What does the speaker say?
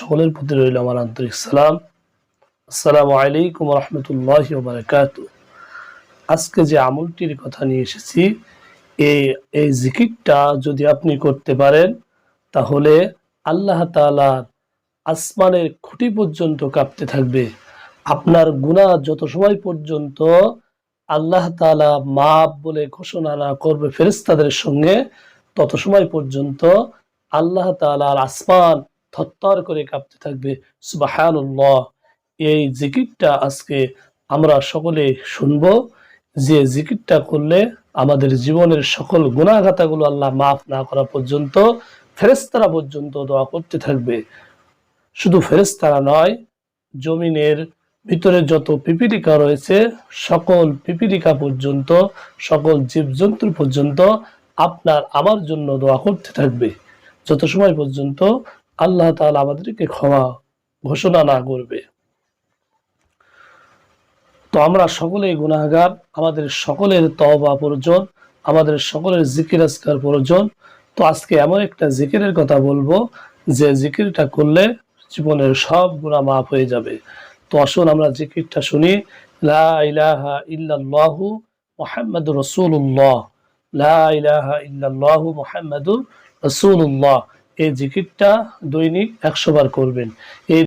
সকলের প্রতি রইল আমার আন্তরিক সালাম। আসসালামু আলাইকুম ওয়া রাহমাতুল্লাহি ওয়া বারাকাতুহু। আজকে যে আমলটির কথা নিয়ে এসেছি, এই জিকিরটা যদি আপনি করতে পারেন তাহলে আল্লাহ তাআলার আসমানের খুঁটি পর্যন্ত কাঁপতে থাকবে। আপনার গুনাহ যত সময় পর্যন্ত আল্লাহ তাআলা মাফ বলে ঘোষণা না করবে ফেরেশতাদের সঙ্গে, তত সময় পর্যন্ত আল্লাহ তাআলার আসমান থরথর করে কাঁপতে থাকবে। সুবহানাল্লাহ। এই জিকিরটা আজকে আমরা সকলে শুনব, যে জিকিরটা করলে আমাদের জীবনের সকল গুনাহ খাতাগুলো আল্লাহ মাফ না করা পর্যন্ত ফেরেশতারা পর্যন্ত দোয়া করতে থাকবে। শুধু ফেরেশতারা নয়, জমিনের ভিতরে যত পিপীলিকা রয়েছে সকল পিপীলিকা পর্যন্ত, সকল জীবজন্তু পর্যন্ত আপনার আমার জন্য দোয়া করতে থাকবে, যত সময় পর্যন্ত আল্লাহ তাআলা আমাদেরকে ক্ষমা ঘোষণা না করবে। তো আমরা সকলেই গুনাহগার, আমাদের সকলের তওবা প্রয়োজন, আমাদের সকলের জিকির আজকার প্রয়োজন। তো আজকে এমন একটা জিকিরের কথা বলবো যে জিকিরটা করলে জীবনের সব গুনাহ মাফ হয়ে যাবে। তো আসুন আমরা জিকিরটা শুনি। লা ইলাহা ইল্লাল্লাহু মুহাম্মাদুর রাসূলুল্লাহ, লা ইলাহা ইল্লাল্লাহু মুহাম্মাদুর রাসূলুল্লাহ। এই জিকিরটা দৈনিক 100 বার করবেন। এই